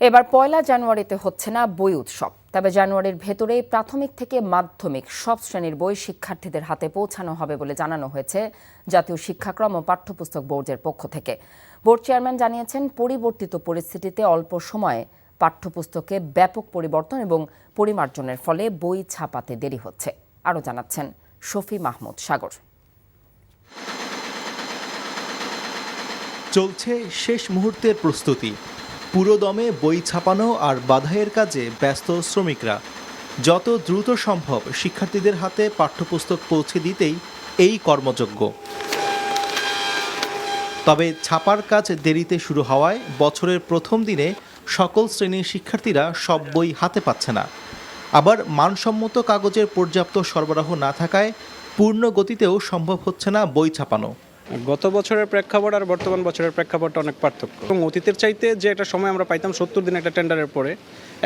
এবার পয়লা জানুয়ারিতে হচ্ছে না বই উৎসব, তবে জানুয়ারির ভেতরেই প্রাথমিক থেকে মাধ্যমিক সব শ্রেণীর বই শিক্ষার্থীদের হাতে পৌঁছানো হবে বলে জানানো হয়েছে জাতীয় শিক্ষাক্রম ও পাঠ্যপুস্তক বোর্ডের পক্ষ থেকে। বোর্ড চেয়ারম্যান জানিয়েছেন, পরিবর্তিত পরিস্থিতিতে অল্প সময়ে পাঠ্যপুস্তকে ব্যাপক পরিবর্তন এবং পরিমার্জনের ফলে বই ছাপাতে দেরি হচ্ছে। আরও জানাচ্ছেন শফি মাহমুদ সাগর। চলছে শেষ মুহূর্তের প্রস্তুতি। পুরোদমে বই ছাপানো আর বাধাইয়ের কাজে ব্যস্ত শ্রমিকরা। যত দ্রুত সম্ভব শিক্ষার্থীদের হাতে পাঠ্যপুস্তক পৌঁছে দিতেই এই কর্মযজ্ঞ। তবে ছাপার কাজ দেরিতে শুরু হওয়ায় বছরের প্রথম দিনে সকল শ্রেণীর শিক্ষার্থীরা সব বই হাতে পাচ্ছে না। আবার মানসম্মত কাগজের পর্যাপ্ত সরবরাহ না থাকায় পূর্ণ গতিতেও সম্ভব হচ্ছে না বই ছাপানো। গত বছরের প্রেক্ষাপট আর বর্তমান বছরের প্রেক্ষাপটটা অনেক পার্থক্য, এবং অতীতের চাইতে যে একটা সময় আমরা পাইতাম 70 দিন একটা টেন্ডারের পরে,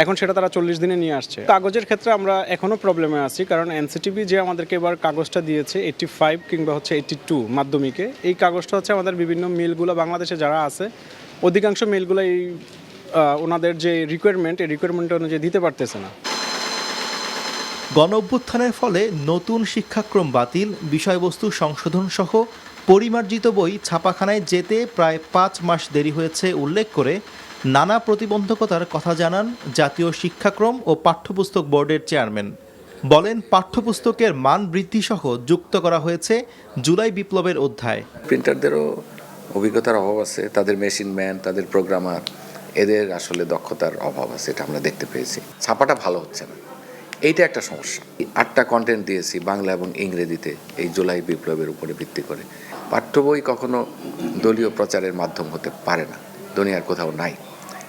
এখন সেটা তারা 40 দিনে নিয়ে আসছে। কাগজের ক্ষেত্রে আমরা এখনও প্রবলেমে আছি, কারণ এনসিটিভি যে আমাদেরকে এবার কাগজটা দিয়েছে 85 কিংবা 82 মাধ্যমিকে, এই কাগজটা হচ্ছে আমাদের বিভিন্ন মিলগুলো বাংলাদেশে যারা আছে অধিকাংশ মিলগুলো এই ওনাদের যে রিকোয়ারমেন্ট, এই রিকোয়ারমেন্ট অনুযায়ী দিতে পারতেছে না। গণঅভ্যুত্থানের ফলে নতুন শিক্ষাক্রম বাতিল, বিষয়বস্তু সংশোধন সহ পরিমার্জিত বই ছাপাখানায় যেতে প্রায় 5 মাস দেরি হয়েছে উল্লেখ করে নানা প্রতিবন্ধকতার কথা জানান জাতীয় শিক্ষাক্রম ও পাঠ্যপুস্তক বোর্ডের চেয়ারম্যান। বলেন, পাঠ্যপুস্তকের মান বৃদ্ধি সহ যুক্ত করা হয়েছে জুলাই বিপ্লবের অধ্যায়। প্রিন্টারদেরও অভিজ্ঞতার অভাব আছে, তাদের মেশিন ম্যান, তাদের প্রোগ্রামার, এদের আসলে দক্ষতার অভাব আছে, এটা আমরা দেখতে পেয়েছি। ছাপাটা ভালো হচ্ছে না, এইটা একটা সমস্যা। 8টা কন্টেন্ট দিয়েছি বাংলা এবং ইংরেজিতে এই জুলাই বিপ্লবের উপরে ভিত্তি করে। পাঠ্য বই কখনো দলীয় প্রচারের মাধ্যম হতে পারে না, দুনিয়ার কোথাও নাই,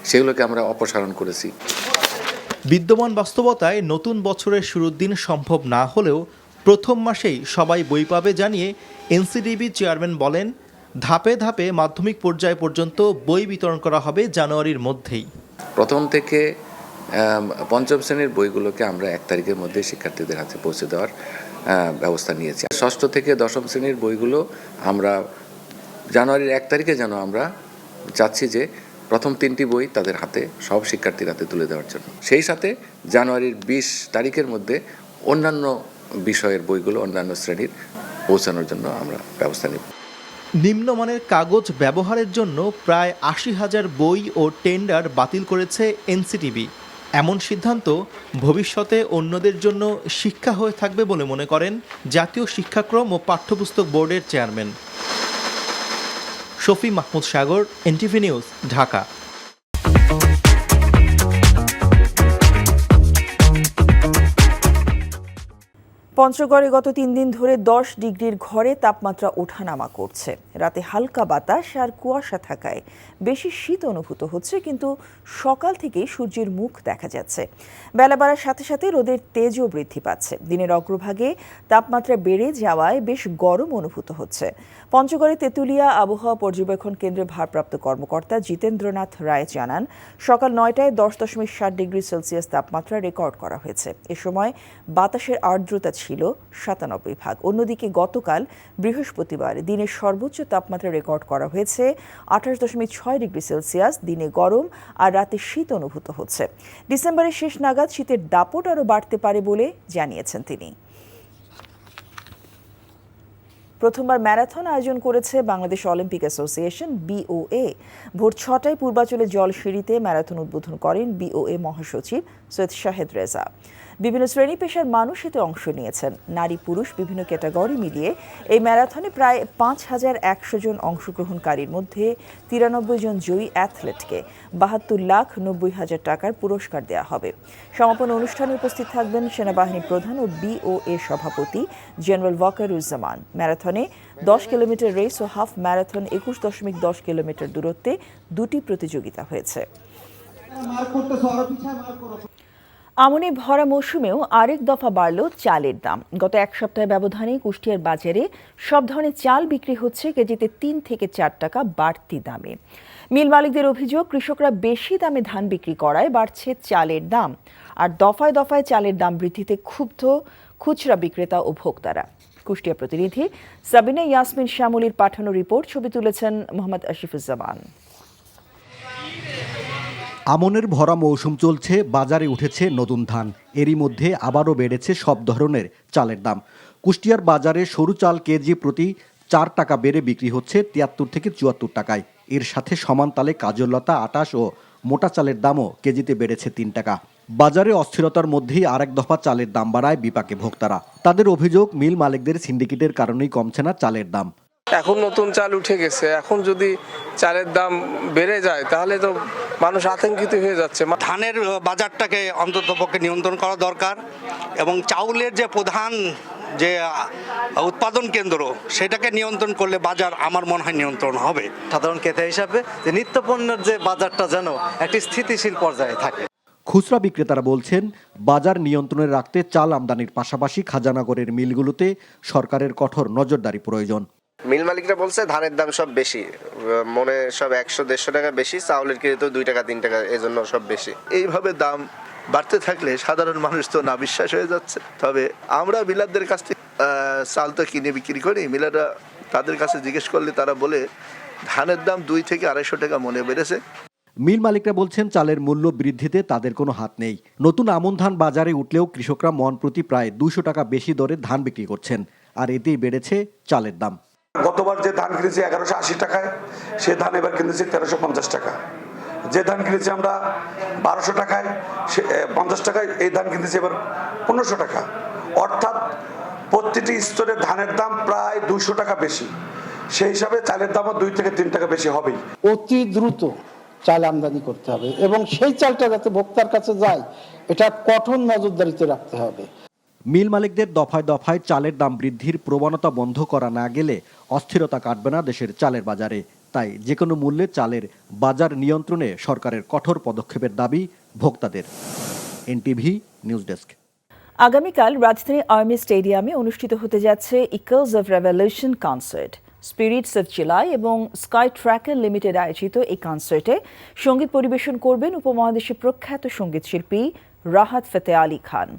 সেগুলোকে আমরা অপসারণ করেছি। বিদ্যমান বাস্তবতায় নতুন বছরের শুরুর দিন সম্ভব না হলেও প্রথম মাসেই সবাই বই পাবে জানিয়ে এনসিটিবি চেয়ারম্যান বলেন, ধাপে ধাপে মাধ্যমিক পর্যায় পর্যন্ত বই বিতরণ করা হবে জানুয়ারির মধ্যেই। প্রথম থেকে পঞ্চম শ্রেণীর বইগুলোকে আমরা 1 তারিখের মধ্যে শিক্ষার্থীদের হাতে পৌঁছে দেওয়ার ব্যবস্থা নিয়েছি। ষষ্ঠ থেকে দশম শ্রেণীর বইগুলো আমরা জানুয়ারির 1 তারিখে যেন আমরা চাচ্ছি যে প্রথম 3টি বই তাদের হাতে, সব শিক্ষার্থীর হাতে তুলে দেওয়ার জন্য। সেই সাথে জানুয়ারির 20 তারিখের মধ্যে অন্যান্য বিষয়ের বইগুলো অন্যান্য শ্রেণীর পৌঁছানোর জন্য আমরা ব্যবস্থা নেব। নিম্নমানের কাগজ ব্যবহারের জন্য প্রায় 80,000 বই ও টেন্ডার বাতিল করেছে এনসিটিবি। এমন সিদ্ধান্ত ভবিষ্যতে অন্যদের জন্য শিক্ষা হয়ে থাকবে বলে মনে করেন জাতীয় শিক্ষাক্রম ও পাঠ্যপুস্তক বোর্ডের চেয়ারম্যান। শফি মাহমুদ সাগর, এনটিভি নিউজ, ঢাকা। পঞ্চগড়ে গত 3 দিন ধরে 10 ডিগ্রির ঘরে তাপমাত্রা ওঠানামা করছে। রাতে হালকা বাতাস আর কুয়াশা থাকায় বেশি শীত অনুভূত হচ্ছে, কিন্তু সকাল থেকেই সূর্যের মুখ দেখা যাচ্ছে। বেলা বাড়ার সাথে সাথে রোদের তেজও বৃদ্ধি পাচ্ছে। দিনের অগ্রভাগে তাপমাত্রা বেড়ে যাওয়ায় বেশ গরম অনুভূত হচ্ছে। পঞ্চগড়ে তেঁতুলিয়া আবহাওয়া পর্যবেক্ষণ কেন্দ্রের ভারপ্রাপ্ত কর্মকর্তা জিতেন্দ্রনাথ রায় জানান, সকাল 9টায় 10.7 ডিগ্রি সেলসিয়াস তাপমাত্রা রেকর্ড করা হয়েছে। এ সময় বাতাসের আর্দ্রতা ছিল 97%। অন্যদিকে গতকাল বৃহস্পতিবার দিনের সর্বোচ্চ তাপমাত্রা রেকর্ড করা হয়েছে 28.6 ডিগ্রি সেলসিয়াস। দিনে গরম আর রাতে শীত অনুভূত হচ্ছে। ডিসেম্বরের শেষ নাগাদ শীতের দাপট আরও বাড়তে পারে বলে জানিয়েছেন তিনি। প্রথমবার ম্যারাথন আয়োজন করেছে বাংলাদেশ অলিম্পিক অ্যাসোসিয়েশন, BOA। ভোর 6টায় পূর্বাচলের জলসিঁড়িতে ম্যারাথন উদ্বোধন করেন BOA মহাসচিব সৈয়দ শাহেদ রেজা। বিভিন্ন শ্রেণী পেশার মানুষ এতে অংশ নিয়েছেন। নারী পুরুষ বিভিন্ন ক্যাটাগরি মিলিয়ে এই ম্যারাথনে প্রায় 5,100 জন অংশগ্রহণকারীর মধ্যে 93 জন জয়ী অ্যাথলেটকে 72,90,000 টাকার পুরস্কার দেওয়া হবে। সমাপন অনুষ্ঠানে উপস্থিত থাকবেন সেনাবাহিনী প্রধান ও BOA সভাপতি জেনারেল ওয়াকারুজ্জামান। ম্যারাথনে 10 কিলোমিটার রেস ও হাফ ম্যারাথন 21.10 কিলোমিটার দূরত্বে 2টি প্রতিযোগিতা হয়েছে। আমনে ভরা মৌসুমেও আরেক দফা বাড়ল চালের দাম। গত এক সপ্তাহের ব্যবধানে কুষ্টিয়ার বাজারে সব ধরনের চাল বিক্রি হচ্ছে কেজিতে 3 থেকে 4 টাকা বাড়তি দামে। মিল মালিকদের অভিযোগ, কৃষকরা বেশি দামে ধান বিক্রি করায় বাড়ছে চালের দাম। আর দফায় দফায় চালের দাম বৃদ্ধিতে ক্ষুব্ধ খুচরা বিক্রেতা ও ভোক্তারা। কুষ্টিয়া প্রতিনিধি সাবিনা ইয়াসমিন শ্যামলীর পাঠানো রিপোর্ট, ছবি তুলেছেন মোহাম্মদ আশিফুজ্জামান। আমনের ভরা মৌসুম চলছে, বাজারে উঠেছে নতুন ধান। এরই মধ্যে আবারও বেড়েছে সব ধরনের চালের দাম। কুষ্টিয়ার বাজারে সরু চাল কেজি প্রতি 4 টাকা বেড়ে বিক্রি হচ্ছে 73 থেকে 74 টাকায়। এর সাথে সমান তালে কাজললতা, আটাশ ও মোটা চালের দামও কেজিতে বেড়েছে 3 টাকা। বাজারে অস্থিরতার মধ্যেই আরেক দফা চালের দাম বাড়ায় বিপাকে ভোক্তারা। তাদের অভিযোগ, মিল মালিকদের সিন্ডিকেটের কারণেই কমছে না চালের দাম। এখন নতুন চাল উঠে গেছে, এখন যদি চালের দাম বেড়ে যায় তাহলে তো মানুষ আতঙ্কিত হয়ে যাচ্ছে। ধানের বাজারটাকে অন্ততপক্ষে নিয়ন্ত্রণ করা দরকার এবং চাউলের যে প্রধান যে উৎপাদন কেন্দ্র সেটাকে নিয়ন্ত্রণ করলে বাজার আমার মনে হয় নিয়ন্ত্রণ হবে। সাধারণ ক্রেতা হিসাবে যে নিত্যপণ্যের যে বাজারটা যেন একটি স্থিতিশীল পর্যায়ে থাকে। খুচরা বিক্রেতারা বলছেন, বাজার নিয়ন্ত্রণে রাখতে চাল আমদানির পাশাপাশি খাজানাগরের মিলগুলোতে সরকারের কঠোর নজরদারি প্রয়োজন। মিল মালিকরা বলছে ধানের দাম সব বেশি, মনে সব 100-150 টাকা বেশি, চাউলের কেজি তো 2 টাকা 3 টাকা, এজন্য সব বেশি। এইভাবে দাম বাড়তে থাকলে সাধারণ মানুষ তো না বিশ্বাস হয়ে যাচ্ছে। তবে আমরা মিলারদের কাছ থেকে চাল তো কিনে বিক্রি করি, মিলাররা তাদের কাছে জিজ্ঞেস করলে তারা বলে ধানের দাম 2 থেকে 250 টাকা মনে বেড়েছে। মিল মালিকরা বলছেন, চালের মূল্য বৃদ্ধিতে তাদের কোনো হাত নেই। নতুন আমন ধান বাজারে উঠলেও কৃষকরা মন প্রতি প্রায় 200 টাকা বেশি দরে ধান বিক্রি করছেন, আর এতেই বেড়েছে চালের দাম। গতবার যে ধান কিনেছি 1180 টাকায়, সে ধান এবার কিনেছি 1350 টাকা। যে ধান কিনেছি আমরা 1200 টাকায়, 50 টাকায় এই ধান কিনেছি এবার 1500 টাকা। অর্থাৎ প্রতিটি স্তরে ধানের দাম প্রায় 200 টাকা বেশি। সেই হিসাবে চালের দামও 2 থেকে 3 টাকা বেশি হবেই। অতি দ্রুত চাল আমদানি করতে হবে এবং সেই চালটা যাতে ভোক্তার কাছে যায় এটা কঠোর নজরদারিতে রাখতে হবে। মিল মালিকদের দফায় দফায় চালের দাম বৃদ্ধির প্রবণতা বন্ধ করা না গেলে অস্থিরতা কাটবে না দেশের চালের বাজারে। তাই যে কোনো মূল্যে চালের বাজার নিয়ন্ত্রণে সরকারের কঠোর পদক্ষেপের দাবি ভোক্তাদের। NTV news desk. আগামীকাল রাজধানী আর্মি স্টেডিয়ামে অনুষ্ঠিত হতে যাচ্ছে equals of revolution concert. Spirits of July এবং স্কাই ট্র্যাকার লিমিটেড আয়োজিত এই কনসার্টে সঙ্গীত পরিবেশন করবেন উপমহাদেশের প্রখ্যাত সঙ্গীতশিল্পী রাহাত ফতে আলী খান।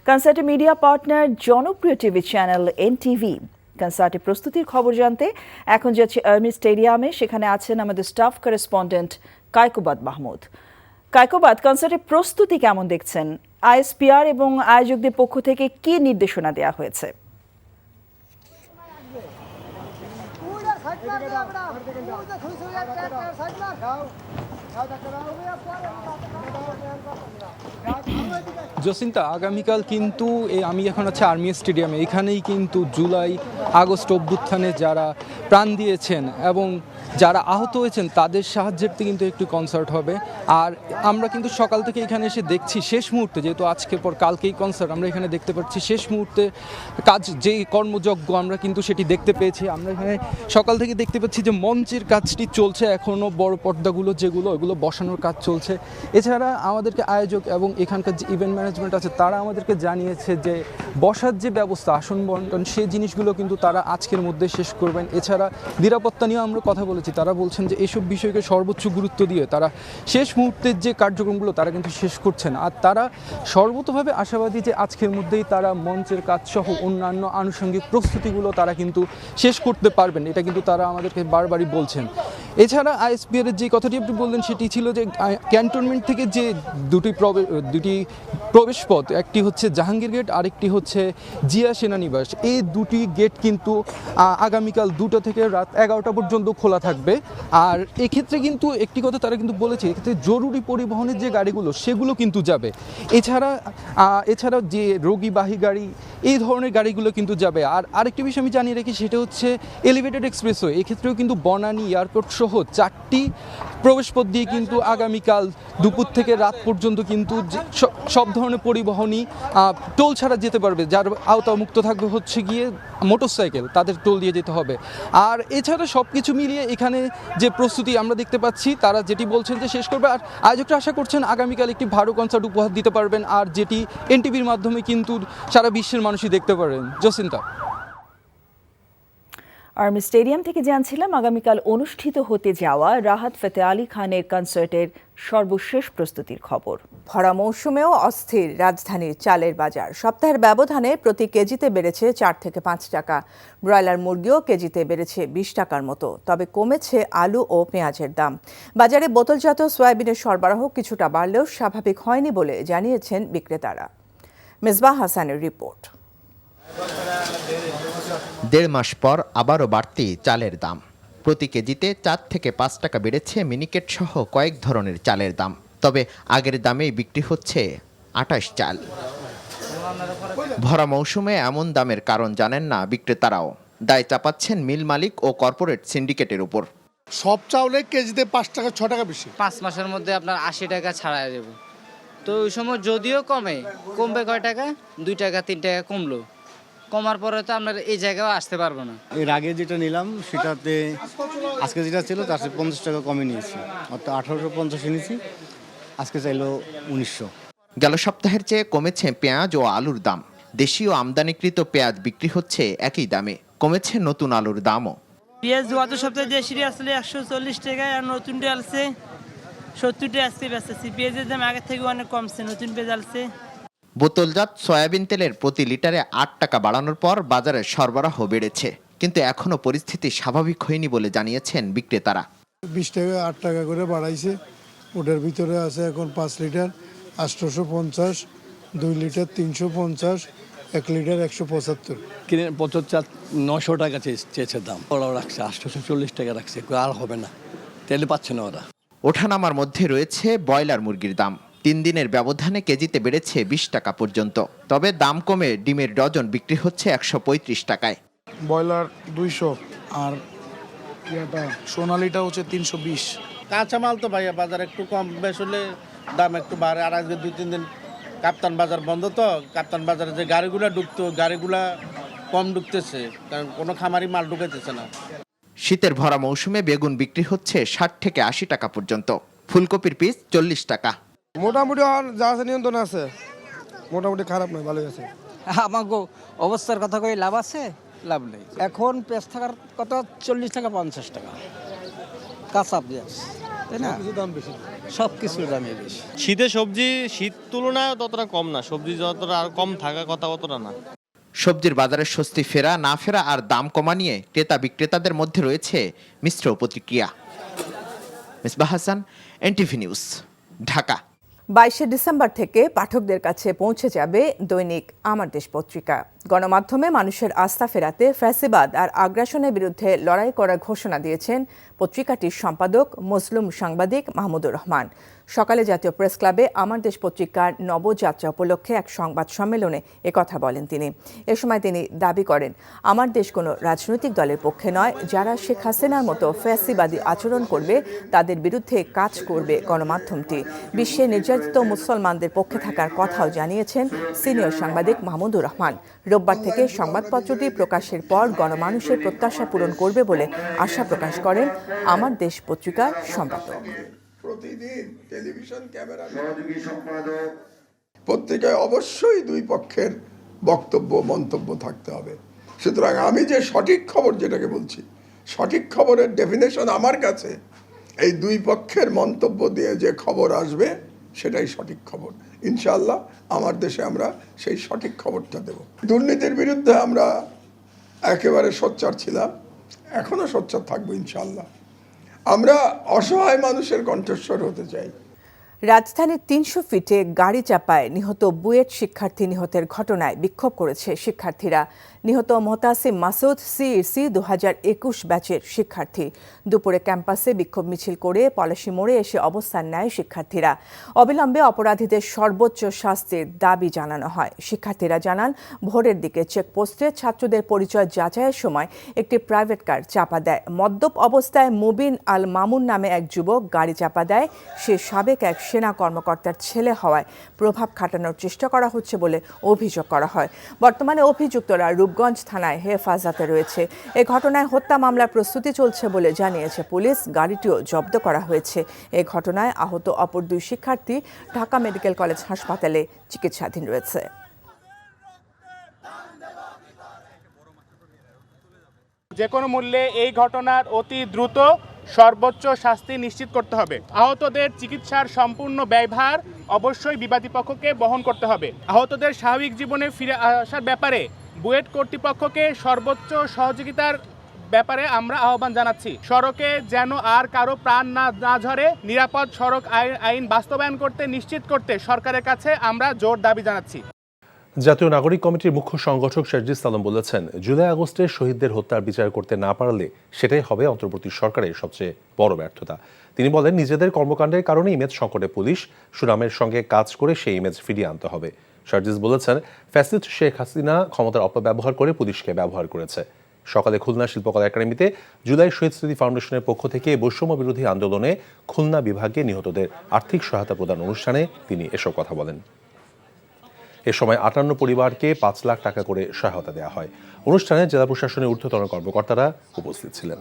কনসার্টে মিডিয়া পার্টনার জনপ্রিয় টিভি চ্যানেল এনটিভি। কনসার্টের প্রস্তুতির খবর জানতে এখন যাচ্ছে আর্মি স্টেডিয়ামে। সেখানে আছেন আমাদের স্টাফ করেসপন্ডেন্ট কায়কোবাদ মাহমুদ। কায়কোবাদ, কনসার্টের প্রস্তুতি কেমন দেখছেন? আইএসপিআর এবং আয়োজকদের পক্ষ থেকে কি নির্দেশনা দেওয়া হয়েছে? জসিন্তা, আগামীকাল কিন্তু আমি এখন আছি আর্মি স্টেডিয়ামে। এখানেই কিন্তু জুলাই আগস্ট অভ্যুত্থানে যারা প্রাণ দিয়েছেন এবং যারা আহত হয়েছেন তাদের সাহায্যার্থে কিন্তু একটি কনসার্ট হবে। আর আমরা কিন্তু সকাল থেকে এখানে এসে দেখছি শেষ মুহূর্তে, যেহেতু আজকের পর কালকেই কনসার্ট, আমরা এখানে দেখতে পাচ্ছি শেষ মুহূর্তে কাজ, যেই কর্মযজ্ঞ আমরা কিন্তু সেটি দেখতে পেয়েছি। আমরা এখানে সকাল থেকে দেখতে পাচ্ছি যে মঞ্চের কাজটি চলছে, এখনও বড় পর্দাগুলো যেগুলো ওগুলো বসানোর কাজ চলছে। এছাড়া আমাদেরকে আয়োজক এবং এখানকার যে ইভেন্ট ম্যানেজমেন্ট আছে তারা আমাদেরকে জানিয়েছে যে বসার যে ব্যবস্থা, আসন বন্টন, সেই জিনিসগুলো কিন্তু তারা আজকের মধ্যে শেষ করবেন। এছাড়া নিরাপত্তা নিয়েও আমরা কথা বলেছি, তারা বলছেন যে এইসব বিষয়কে সর্বোচ্চ গুরুত্ব দিয়ে তারা শেষ মুহূর্তের যে কার্যক্রমগুলো তারা কিন্তু শেষ করছেন। আর তারা সর্বতভাবে আশাবাদী যে আজকের মধ্যেই তারা মঞ্চের কাজ সহ অন্যান্য আনুষঙ্গিক প্রস্তুতিগুলো তারা কিন্তু শেষ করতে পারবেন, এটা কিন্তু তারা আমাদেরকে বারবারই বলছেন। এছাড়া আইএসপিআর এর যে কথাটি আপনি বললেন সেটি ছিল যে ক্যান্টনমেন্ট থেকে যে দুটি প্রবেশ পথ, একটি হচ্ছে জাহাঙ্গীর গেট, আরেকটি হচ্ছে জিয়া সেনানিবাস, এই দুটি গেট কিন্তু আগামীকাল 2টা থেকে রাত 11টা পর্যন্ত খোলা থাকবে। আর এক্ষেত্রে কিন্তু একটি কথা তারা কিন্তু বলেছে, এক্ষেত্রে জরুরি পরিবহনের যে গাড়িগুলো সেগুলো কিন্তু যাবে। এছাড়া যে রোগীবাহী গাড়ি, এই ধরনের গাড়িগুলো কিন্তু যাবে। আর আরেকটি বিষয় আমি জানিয়ে রাখি, সেটা হচ্ছে এলিভেটেড এক্সপ্রেসওয়ে, এক্ষেত্রেও কিন্তু বনানী এয়ারপোর্ট সহ 4টি প্রবেশপথ দিয়ে কিন্তু আগামীকাল দুপুর থেকে রাত পর্যন্ত কিন্তু সব ধরনের পরিবহনই টোল ছাড়া যেতে পারবে। যার আওতামুক্ত থাকবে হচ্ছে গিয়ে মোটরসাইকেল, তাদের টোল দিয়ে যেতে হবে। আর এছাড়া সব কিছু মিলিয়ে এখানে যে প্রস্তুতি আমরা দেখতে পাচ্ছি, তারা যেটি বলছেন যে শেষ করবে। আর আয়োজকরা আশা করছেন আগামীকাল একটি ভালো কনসার্ট উপহার দিতে পারবেন, আর যেটি এনটিভির মাধ্যমে কিন্তু সারা বিশ্বের মানুষই দেখতে পারেন। জসিন্তা। আর্মি স্টেডিয়াম থেকে জানছিলাম আগামীকাল অনুষ্ঠিত হতে যাওয়া রাহাত ফতে আলী খানের কনসার্টের সর্বশেষ প্রস্তুতির খবর। ভরা মৌসুমেও অস্থির রাজধানীর চালের বাজার। সপ্তাহের ব্যবধানে প্রতি কেজিতে বেড়েছে 4 থেকে 5 টাকা। ব্রয়লার মুরগিও কেজিতে বেড়েছে 20 টাকার মতো। তবে কমেছে আলু ও পেঁয়াজের দাম। বাজারে বোতলজাত সয়াবিনের সরবরাহ কিছুটা বাড়লেও স্বাভাবিক হয়নি বলে জানিয়েছেন বিক্রেতারা। মেজবাহ হাসানের রিপোর্ট। 1.5 মাস পর আবারও বাড়তি চালের দাম। প্রতি কেজিতে 4 থেকে 5 টাকা বেড়েছে মিনিকেট সহ কয়েক ধরনের চালের দাম। তবে আগের দামেই বিক্রি হচ্ছে 28 চাল। ভরা মৌসুমে এমন দামের কারণ জানেন না বিক্রেতারাও। দায় চাপাচ্ছেন মিল মালিক ও কর্পোরেট সিন্ডিকেটের উপর। সব চাউলে কেজিতে 5 টাকা 6 টাকা বেশি। 5 মাসের মধ্যে আপনার 80 টাকা ছাড়াই দেব। তো ওই সময় যদিও কমবে কয় টাকা, 2 টাকা 3 টাকা কমলো। কমার পরে তো আপনার এই জায়গায় আসতে পারবো না। এর আগে যেটা নিলাম সেটাতে আজকে যেটা ছিল তার 50 টাকা কমে নিয়েছি, অর্থাৎ 1850 নিয়েছি, আজকে চাইলো 1900। গেল সপ্তাহের চেয়ে কমেছে পেঁয়াজ ও আলুর দাম। দেশীয় আমদানিকৃত পেঁয়াজ বিক্রি হচ্ছে একই দামে। কমেছে নতুন আলুর দামও। পেঁয়াজ গত সপ্তাহে দেশি আসলে 140 টাকায়, আর নতুনটা আসছে 70 টাকা আজকে বেচতেছি। পেঁয়াজের দাম আগের থেকে অনেক কমছে, নতুন পেঁয়াজ আসছে। বোতলজাত সয়াবিন তেলের প্রতি লিটারে 8 টাকা বাড়ানোর পর বাজারে সরবরাহ বেড়েছে, কিন্তু এখনও পরিস্থিতি স্বাভাবিক হয়নি বলে জানিয়েছেন বিক্রেতারা। 20 টাকা 8 টাকা করে বাড়াইছে। ওটার ভিতরে আছে এখন 5 লিটার 850, 2 লিটার 350, 1 লিটার 175। কিনে বছর 900 টাকা চেয়েছে দাম, ওরাও রাখছে 840 টাকা রাখছে, আর হবে না, তেলে পাচ্ছে না ওরা। ওঠানামার মধ্যে রয়েছে ব্রয়লার মুরগির দাম। 3 দিনের ব্যবধানে কেজিতে বেড়েছে 20 টাকা পর্যন্ত। তবে দাম কমে ডিমের ডজন বিক্রি হচ্ছে 135 টাকায়। ব্রয়লার 200 আর সোনালিটা হচ্ছে 320। কাঁচা মাল তো ভাইয়া বাজার একটু কম বেশ হলে দাম একটু বাড়ে। আর আজকে 2-3 দিন কাপ্তান বাজার বন্ধ, তো কাপ্তান বাজারে যে গাড়িগুলা ঢুকতো গাড়িগুলা কম ঢুকতেছে, কারণ কোনো খামারি মাল ঢুকাইতেছে না। শীতের ভরা মৌসুমে বেগুন বিক্রি হচ্ছে 60 থেকে 80 টাকা পর্যন্ত। ফুলকপির পিস 40 টাকা। মোটামুটি যা আছে নিয়ন্ত্রণ আছে, মোটামুটি খারাপ নয়, ভালোই আছে। আমাকে অবস্থার কথা কই লাভ আছে? লাভ নেই। এখন পেঁয়াজ থাকার কথা 40 টাকা 50 টাকা কাঁচা পেঁয়াজ, তাই না? দাম বেশি, সব কিছুর দামই বেশি। শীতে সবজি শীত তুলনায় ততটা কম না, সবজি যতটা আর কম থাকা কথা অতটা না। সবজির বাজারে স্বস্তি ফেরা না ফেরা আর দাম কমা নিয়ে ক্রেতা বিক্রেতাদের মধ্যে রয়েছে মিশ্র প্রতিক্রিয়া। Mezbah Hasan, NTV news, Dhaka. 22শে ডিসেম্বর থেকে পাঠকদের কাছে পৌঁছে যাবে দৈনিক আমার দেশ পত্রিকা। গণমাধ্যমে মানুষের আস্থা ফেরাতে ফ্যাসিবাদ আর আগ্রাসনের বিরুদ্ধে লড়াই করার ঘোষণা দিয়েছেন পত্রিকাটির সম্পাদক মজলুম সাংবাদিক মাহমুদুর রহমান। সকালে জাতীয় প্রেস ক্লাবে আমার দেশ পত্রিকার নবযাত্রা উপলক্ষে এক সংবাদ সম্মেলনে একথা বলেন তিনি। এ সময় তিনি দাবি করেন, আমার দেশ কোনো রাজনৈতিক দলের পক্ষে নয়। যারা শেখ হাসিনার মতো ফ্যাসিবাদী আচরণ করবে তাদের বিরুদ্ধে কাজ করবে গণমাধ্যমটি। বিশ্বে নির্যাতিত মুসলমানদের পক্ষে থাকার কথাও জানিয়েছেন সিনিয়র সাংবাদিক মাহমুদুর রহমান। রোববার থেকে সংবাদপত্রটি প্রকাশের পর গণমানুষের প্রত্যাশা পূরণ করবে বলে আশা প্রকাশ করেন আমার দেশ পত্রিকার সম্পাদক। প্রতিদিন টেলিভিশন ক্যামেরা সহযোগী সম্পাদক পত্রিকায় অবশ্যই দুই পক্ষের বক্তব্য মন্তব্য থাকতে হবে। সুতরাং আমি যে সঠিক খবর যেটাকে বলছি, সঠিক খবরের ডেফিনেশন আমার কাছে এই দুই পক্ষের মন্তব্য দিয়ে যে খবর আসবে সেটাই সঠিক খবর। ইনশাআল্লাহ আমার দেশে আমরা সেই সঠিক খবরটা দেব। দুর্নীতির বিরুদ্ধে আমরা একেবারে সোচ্চার ছিলাম, এখনো সোচ্চার থাকবো ইনশাআল্লাহ। আমরা অসহায় মানুষের কণ্ঠস্বর হতে চাই। রাজধানীর 300 ফিটে গাড়ি চাপায় নিহত বুয়েট শিক্ষার্থী নিহতের ঘটনায় বিক্ষোভ করেছে শিক্ষার্থীরা। নিহত মোহতাসিম মাসুদ সিইসি 2021 ব্যাচের শিক্ষার্থী। দুপুরে ক্যাম্পাসে বিক্ষোভ মিছিল করে পলাশী মোড়ে এসে অবস্থান নেয় শিক্ষার্থীরা। অবিলম্বে অপরাধীদের সর্বোচ্চ শাস্তির দাবি জানানো হয়। শিক্ষার্থীরা জানান, ভোরের দিকে চেকপোস্টে ছাত্রদের পরিচয় যাচাইয়ের সময় একটি প্রাইভেট কার চাপা দেয়। মদ্যপ অবস্থায় মুবিন আল মামুন নামে এক যুবক গাড়ি চাপা দেয়। সে সাবেক এক সেনা কর্মকর্তার ছেলে হওয়ায় প্রভাব খাটানোর চেষ্টা করা হচ্ছে বলে অভিযোগ করা হয়। বর্তমানে অভিযুক্তরা রূপগঞ্জ থানায় হেফাজতে রয়েছে। এ ঘটনায় হত্যা মামলার প্রস্তুতি চলছে বলে জানিয়েছে পুলিশ। গাড়িটিও জব্দ করা হয়েছে। এ ঘটনায় আহত অপর 2 শিক্ষার্থী ঢাকা মেডিকেল কলেজ হাসপাতালে চিকিৎসাধীন রয়েছে। যে কোনো মূল্যে এই ঘটনার অতি দ্রুত সর্বোচ্চ শাস্তি নিশ্চিত করতে হবে। আহতদের চিকিৎসার সম্পূর্ণ ব্যয়ভার অবশ্যই বিবাদী পক্ষকে বহন করতে হবে। আহতদের স্বাভাবিক জীবনে ফিরে আসার ব্যাপারে বুয়েট কর্তৃপক্ষকে সর্বোচ্চ সহযোগিতার ব্যাপারে আমরা আহ্বান জানাচ্ছি। সড়কে যেন আর কারো প্রাণ না ঝরে, নিরাপদ সড়ক আইন বাস্তবায়ন করতে নিশ্চিত করতে সরকারের কাছে আমরা জোর দাবি জানাচ্ছি। জাতীয় নাগরিক কমিটির মুখ্য সংগঠক শারজিস আলম বলেছেন, জুলাই আগস্টে শহীদদের হত্যার বিচার করতে না পারলে সেটাই হবে অন্তর্বর্তী সরকারের সবচেয়ে বড় ব্যর্থতা। তিনি বলেন, নিজেদের কর্মকাণ্ডের কারণে ইমেজ সংকটে পুলিশ, সুনামের সঙ্গে কাজ করে সেই ইমেজ ফিরিয়ে আনতে হবে। শারজিস বলেছেন, ফ্যাসিস্ট শেখ হাসিনা ক্ষমতার অপব্যবহার করে পুলিশকে ব্যবহার করেছে। সকালে খুলনা শিল্পকলা একাডেমিতে জুলাই শহীদ স্মৃতি ফাউন্ডেশনের পক্ষ থেকে বৈষম্য বিরোধী আন্দোলনে খুলনা বিভাগে নিহতদের আর্থিক সহায়তা প্রদান অনুষ্ঠানে তিনি এসব কথা বলেন। এ সময় 58 পরিবারকে 5 লাখ টাকা করে সহায়তা দেওয়া হয়। অনুষ্ঠানে জেলা প্রশাসনের ঊর্ধ্বতন কর্মকর্তারা উপস্থিত ছিলেন।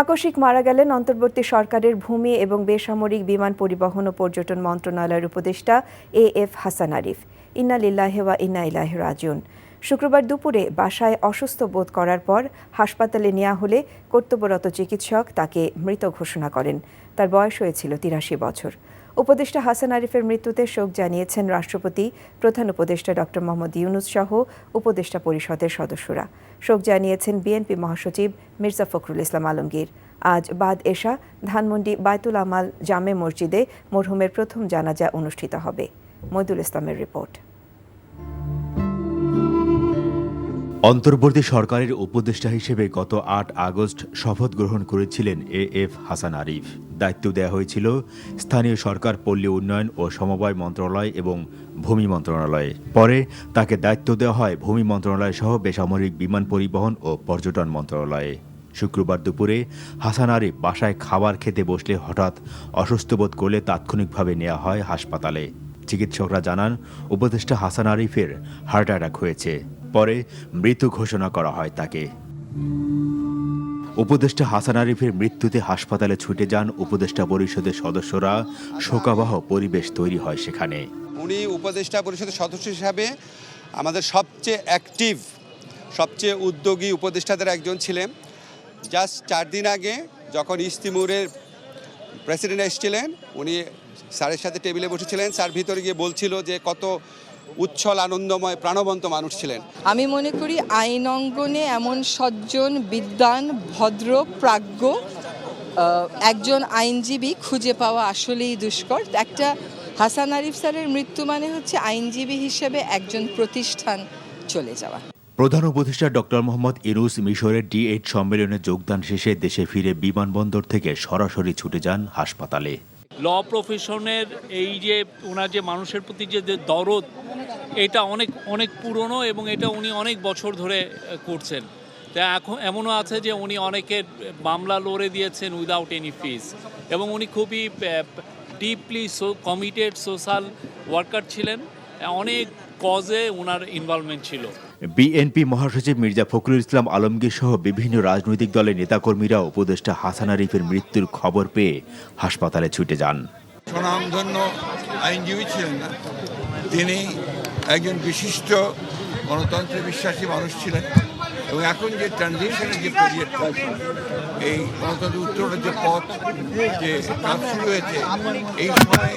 আকস্মিক মারা গেলেন অন্তর্বর্তী সরকারের ভূমি এবং বেসামরিক বিমান পরিবহন ও পর্যটন মন্ত্রণালয়ের উপদেষ্টা এএফ হাসান আরিফ। ইন্না লিল্লাহি ওয়া ইন্না ইলাইহি রাজিউন। শুক্রবার দুপুরে বাসায় অসুস্থ বোধ করার পর হাসপাতালে নেওয়া হলে কর্তব্যরত চিকিৎসক তাকে মৃত ঘোষণা করেন। তার বয়স হয়েছিল 83 বছর। উপদেষ্টা হাসান আরিফের মৃত্যুতে শোক জানিয়েছেন রাষ্ট্রপতি, প্রধান উপদেষ্টা ডক্টর মোহাম্মদ ইউনূস সহ উপদেষ্টা পরিষদের সদস্যরা। শোক জানিয়েছেন বিএনপি মহাসচিব মির্জা ফখরুল ইসলাম আলমগীর। আজ বাদ এশা ধানমন্ডি বায়তুল আমাল জামে মসজিদে মরহুমের প্রথম জানাজা অনুষ্ঠিত হবে। মইদুল ইসলামের রিপোর্ট। অন্তর্বর্তী সরকারের উপদেষ্টা হিসেবে গত 8 আগস্ট শপথ গ্রহণ করেছিলেন এএফ হাসান আরিফ। দায়িত্ব দেওয়া হয়েছিল স্থানীয় সরকার, পল্লী উন্নয়ন ও সমবায় মন্ত্রণালয় এবং ভূমি মন্ত্রণালয়ে। পরে তাকে দায়িত্ব দেওয়া হয় ভূমি মন্ত্রণালয় সহ বেসামরিক বিমান পরিবহন ও পর্যটন মন্ত্রণালয়ে। শুক্রবার দুপুরে হাসান আরিফ বাসায় খাবার খেতে বসলে হঠাৎ অসুস্থ বোধ করলে তাৎক্ষণিকভাবে নেওয়া হয় হাসপাতালে। চিকিৎসকরা জানান, উপদেষ্টা হাসান আরিফের হার্ট অ্যাটাক হয়েছে। পরে মৃত ঘোষণা করা হয় তাকে। উপদেষ্টা হাসান আরিফের মৃত্যুতে হাসপাতালে ছুটে যান উপদেষ্টা পরিষদের সদস্যরা। শোকাবহ পরিবেশ তৈরি হয় সেখানে। উনি উপদেষ্টা পরিষদের সদস্য হিসাবে আমাদের সবচেয়ে অ্যাক্টিভ, সবচেয়ে উদ্যোগী উপদেষ্টাদের একজন ছিলেন। জাস্ট 4 দিন আগে যখন ইস্ট তিমুরের প্রেসিডেন্ট এসেছিলেন, উনি স্যারের সাথে টেবিলে বসেছিলেন। স্যার ভিতরে গিয়ে বলছিল যে কত উচ্ছল, আনন্দময়, প্রাণবন্ত মানুষ ছিলেন। আমি মনে করি আইন অঙ্গনে এমন সজ্জন, বিদ্বান, ভদ্র, প্রাজ্ঞ একজন আইনজীবী খুঁজে পাওয়া আসলেই দুষ্কর। একটা হাসান আরিফ স্যারের মৃত্যু মানে হচ্ছে আইনজীবী হিসেবে একজন প্রতিষ্ঠান চলে যাওয়া। প্রধান উপদেষ্টা ডক্টর মোহাম্মদ ইউনূস মিশরের D8 সম্মেলনে যোগদান শেষে দেশে ফিরে বিমানবন্দর থেকে সরাসরি ছুটে যান হাসপাতালে। ল প্রফেশনের এই যে ওনার যে মানুষের প্রতি যে দরদ, এটা অনেক অনেক পুরনো এবং এটা উনি অনেক বছর ধরে করছেন। তা এখন এমনও আছে যে উনি অনেকের মামলা লড়ে দিয়েছেন উইদাউট এনি ফিস, এবং উনি খুবই ডিপলি কমিটেড সোশ্যাল ওয়ার্কার ছিলেন। অনেক কজে ওনার ইনভলভমেন্ট ছিল। বিএনপি মহাসচিব মির্জা ফখরুল ইসলাম আলমগীর সহ বিভিন্ন রাজনৈতিক দলের নেতাকর্মীরা উপদেষ্টা হাসান আরিফের মৃত্যুর খবর পেয়ে হাসপাতালে ছুটে যান। স্বনামধন্য আইনজীবী ছিলেন না, তিনি একজন বিশিষ্ট গণতন্ত্রে বিশ্বাসী মানুষ ছিলেন। এবং এখন যে ট্রানজিশনের যে পিরিয়ডটা, এই গণতন্ত্র উত্তরের যে পথ যে কাজ শুরু হয়েছে, এই সময়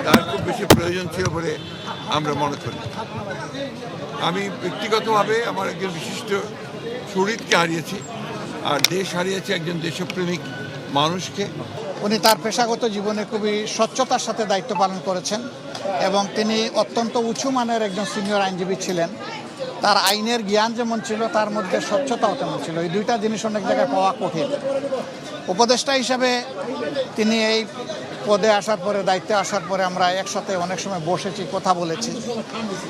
তার খুব বেশি প্রয়োজন ছিল বলে আমরা মনে করি। আমি ব্যক্তিগতভাবে আমার একজন বিশিষ্ট শহীদকে হারিয়েছি, আর দেশ হারিয়েছে একজন দেশপ্রেমিক মানুষকে। উনি তার পেশাগত জীবনে খুবই স্বচ্ছতার সাথে দায়িত্ব পালন করেছেন এবং তিনি অত্যন্ত উঁচু মানের একজন সিনিয়র আইনজীবী ছিলেন। তার আইনের জ্ঞান যেমন ছিল, তার মধ্যে স্বচ্ছতাও তেমন ছিল। এই দুইটা জিনিস অনেক জায়গায় পাওয়া কঠিন। উপদেষ্টা হিসাবে তিনি এই পদে আসার পরে, দায়িত্বে আসার পরে আমরা একসাথে অনেক সময় বসেছি, কথা বলেছি।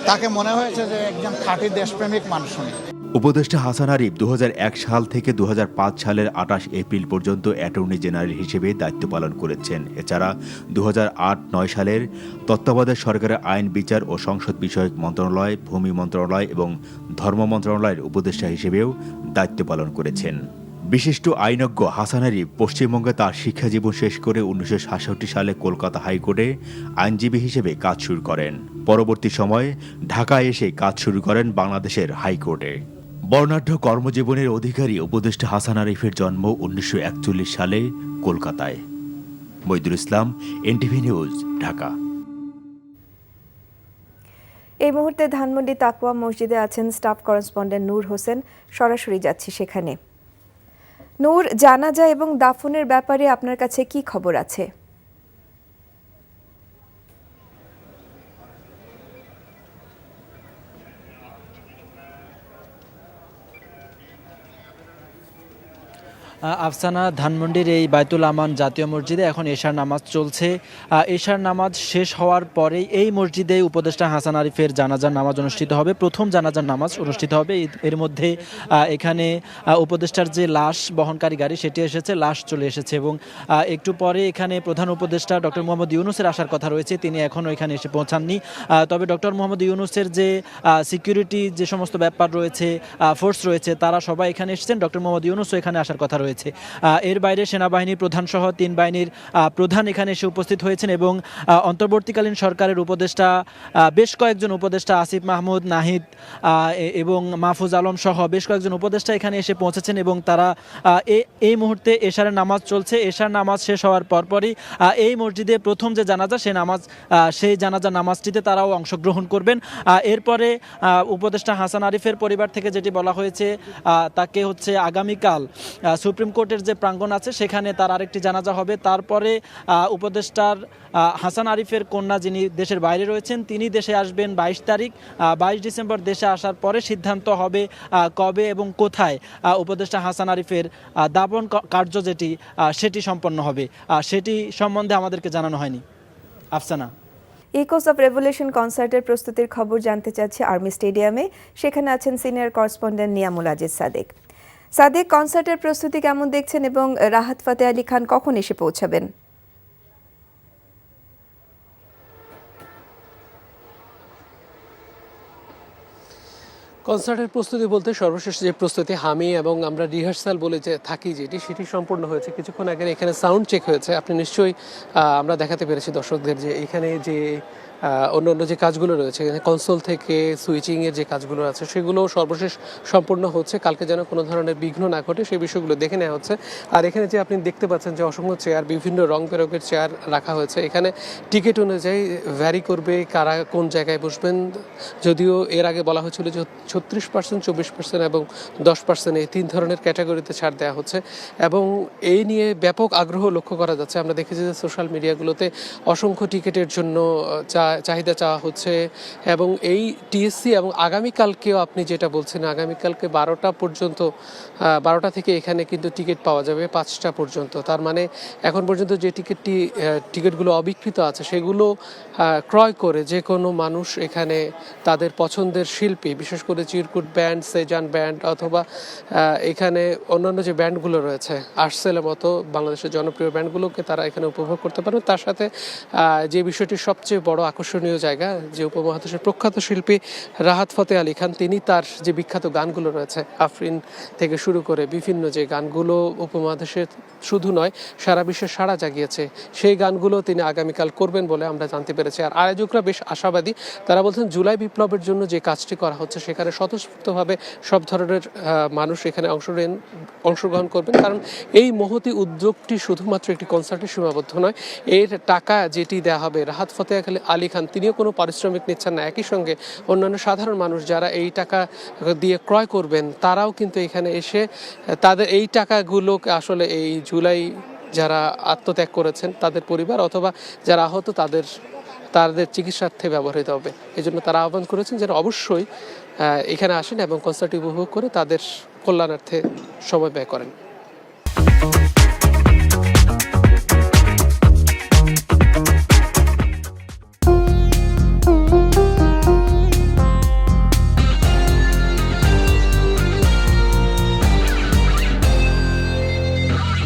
তাকে মনে হয়েছে যে একজন খাঁটি দেশপ্রেমিক মানুষ উনি। উপদেষ্টা হাসান আরিফ 2001 সাল থেকে 2005 সালের 28 এপ্রিল পর্যন্ত অ্যাটর্নি জেনারেল হিসেবে দায়িত্ব পালন করেছেন। এছাড়া 2008-9 সালের তত্ত্বাবধায়ক সরকারের আইন, বিচার ও সংসদ বিষয়ক মন্ত্রণালয়, ভূমি মন্ত্রণালয় এবং ধর্ম মন্ত্রণালয়ের উপদেষ্টা হিসেবেও দায়িত্ব পালন করেছেন। বিশিষ্ট আইনজ্ঞ হাসান আরিফ পশ্চিমবঙ্গে তার শিক্ষাজীবন শেষ করে 1966 সালে কলকাতা হাইকোর্টে আইনজীবী হিসেবে কাজ শুরু করেন। পরবর্তী সময়ে ঢাকায় এসে কাজ শুরু করেন বাংলাদেশের হাইকোর্টে। বর্ণাঢ্য কর্মজীবনের অধিকারী উপদেষ্টা হাসান আরিফের জন্ম 1941 সালে কলকাতায়। মইদুল ইসলাম, এনটিভি নিউজ, ঢাকা। এই মুহূর্তে ধানমন্ডি তাকওয়া মসজিদে আছেন স্টাফ করেসপন্ডেন্ট নূর হোসেন। সরাসরি যাচ্ছি সেখানে। নূর, জানাজা এবং দাফনের ব্যাপারে আপনার কাছে কি খবর আছে? আফসানা, ধানমন্ডির এই বায়তুল আমান জাতীয় মসজিদে এখন এশার নামাজ চলছে। এশার নামাজ শেষ হওয়ার পরেই এই মসজিদে উপদেষ্টা হাসান আরিফের জানাজার নামাজ অনুষ্ঠিত হবে। প্রথম জানাজার নামাজ অনুষ্ঠিত হবে। এর মধ্যে এখানে উপদেষ্টার যে লাশ বহনকারী গাড়ি সেটি এসেছে, লাশ চলে এসেছে এবং একটু পরে এখানে প্রধান উপদেষ্টা ডক্টর মোহাম্মদ ইউনূসের আসার কথা রয়েছে। তিনি এখনও এখানে এসে পৌঁছাননি। তবে ডক্টর মোহাম্মদ ইউনূসের যে সিকিউরিটি যে সমস্ত ব্যাপার রয়েছে, ফোর্স রয়েছে, তারা সবাই এখানে এসেছেন। ডক্টর মোহাম্মদ ইউনূসও এখানে আসার কথা রয়েছে। এর বাইরে সেনাবাহিনীর প্রধান সহ 3 বাহিনীর প্রধান এখানে এসে উপস্থিত হয়েছেন এবং অন্তর্বর্তীকালীন সরকারের উপদেষ্টা বেশ কয়েকজন উপদেষ্টা আসিফ মাহমুদ, নাহিদ এবং মাহফুজ আলম সহ বেশ কয়েকজন উপদেষ্টা এখানে এসে পৌঁছেছেন এবং তারা এই মুহূর্তে এশারের নামাজ চলছে। এশার নামাজ শেষ হওয়ার পরপরই এই মসজিদে প্রথম যে জানাজা সেই জানাজা নামাজটিতে তারাও অংশগ্রহণ করবেন। এরপরে উপদেষ্টা হাসান আরিফের পরিবার থেকে যেটি বলা হয়েছে, তাকে হচ্ছে আগামীকাল সুপ্রিম কোর্টের যে প্রাঙ্গণ আছে সেখানে তার আরেকটি জানাজা হবে। তারপরে উপদেষ্টার হাসান আরিফের কন্যা যিনি দেশের বাইরে রয়েছেন তিনি দেশে আসবেন 22 তারিখ। 22 ডিসেম্বর দেশে আসার পরে সিদ্ধান্ত হবে কবে এবং কোথায় উপদেষ্টা হাসান আরিফের দাফন কার্য সেটি সম্পন্ন হবে। সেটি সম্বন্ধে আমাদেরকে জানানো হয়নি। আফসানা, ইকোস অফ রেভলিউশন কনসার্টের প্রস্তুতির খবর জানতে চাচ্ছি আর্মি স্টেডিয়ামে। সেখানে আছেন সিনিয়র করেসপন্ডেন্ট নিয়ামুল আজিজ সাদেক। সাদেক, কনসার্টের প্রস্তুতি কেমন দেখছেন এবং রাহাত ফাতে আলী খান কখন এসে পৌঁছাবেন? কনসার্টের প্রস্তুতি বলতে সর্বশেষ যে প্রস্তুতি হামি এবং আমরা রিহার্সাল বলে যে থাকি সেটি সম্পূর্ণ হয়েছে। কিছুক্ষণ আগে এখানে সাউন্ড চেক হয়েছে। আপনি নিশ্চয়ই আমরা দেখাতে পেরেছি দর্শকদের যে এখানে যে অন্য যে কাজগুলো রয়েছে, এখানে কনসোল থেকে সুইচিংয়ের যে কাজগুলো আছে সেগুলো সর্বশেষ সম্পূর্ণ হচ্ছে। কালকে যেন কোনো ধরনের বিঘ্ন না ঘটে সেই বিষয়গুলো দেখে নেওয়া হচ্ছে। আর এখানে যে আপনি দেখতে পাচ্ছেন যে অসংখ্য চেয়ার, বিভিন্ন রং বেরঙের চেয়ার রাখা হয়েছে। এখানে টিকিট অনুযায়ী ভ্যারি করবে কারা কোন জায়গায় বসবেন। যদিও এর আগে বলা হয়েছিল যে 36%, 24% এবং 10% এই 3 ধরনের ক্যাটাগরিতে ছাড় দেওয়া হচ্ছে এবং এই নিয়ে ব্যাপক আগ্রহ লক্ষ্য করা যাচ্ছে। আমরা দেখেছি যে সোশ্যাল মিডিয়াগুলোতে অসংখ্য টিকিটের জন্য চাহিদা চাওয়া হচ্ছে এবং এই টিএসসি এবং আগামীকালকেও আপনি যেটা বলছেন, আগামীকালকে 12টা পর্যন্ত, 12টা থেকে এখানে কিন্তু টিকিট পাওয়া যাবে 5টা পর্যন্ত। তার মানে এখন পর্যন্ত যে টিকিটগুলো অবিকৃত আছে সেগুলো ক্রয় করে যে কোনো মানুষ এখানে তাদের পছন্দের শিল্পী, বিশেষ করে চিরকুট ব্যান্ড, সেজান ব্যান্ড অথবা এখানে অন্যান্য যে ব্যান্ডগুলো রয়েছে আর্টসেলের মতো বাংলাদেশের জনপ্রিয় ব্যান্ডগুলোকে তারা এখানে উপভোগ করতে পারেন। তার সাথে যে বিষয়টি সবচেয়ে বড় আকর্ষণীয় জায়গা, যে উপমহাদেশের প্রখ্যাত শিল্পী রাহাত ফতে আলী খান, তিনি তার যে বিখ্যাত গানগুলো রয়েছে আফরিন থেকে শুরু করে বিভিন্ন যে গানগুলো উপমহাদেশে শুধু নয় সারা বিশ্বে সাড়া জাগিয়েছে, সেই গানগুলো তিনি আগামীকাল করবেন বলে আমরা জানতে পেরেছি। আর আয়োজকরা বেশ আশাবাদী। তারা বলছেন জুলাই বিপ্লবের জন্য যে কাজটি করা হচ্ছে সেখানে স্বতঃস্ফূর্তভাবে সব ধরনের মানুষ এখানে অংশগ্রহণ করবেন, কারণ এই মহতি উদ্যোগটি শুধুমাত্র একটি কনসার্টে সীমাবদ্ধ নয়। এর টাকা যেটি দেওয়া হবে, রাহাত ফতে আলী খান তিনিও কোনো পারিশ্রমিক নিচ্ছেন না। একই সঙ্গে অন্যান্য সাধারণ মানুষ যারা এই টাকা দিয়ে ক্রয় করবেন তারাও কিন্তু এখানে এসে তাদের এই টাকাগুলোকে আসলে এই জুলাই যারা আত্মত্যাগ করেছেন তাদের পরিবার অথবা যারা আহত তাদের চিকিৎসার্থে ব্যবহৃত হবে। এই জন্য তারা আহ্বান করেছেন যেন অবশ্যই এখানে আসেন এবং কনসার্ট উপভোগ করে তাদের কল্যাণার্থে সময় ব্যয় করেন।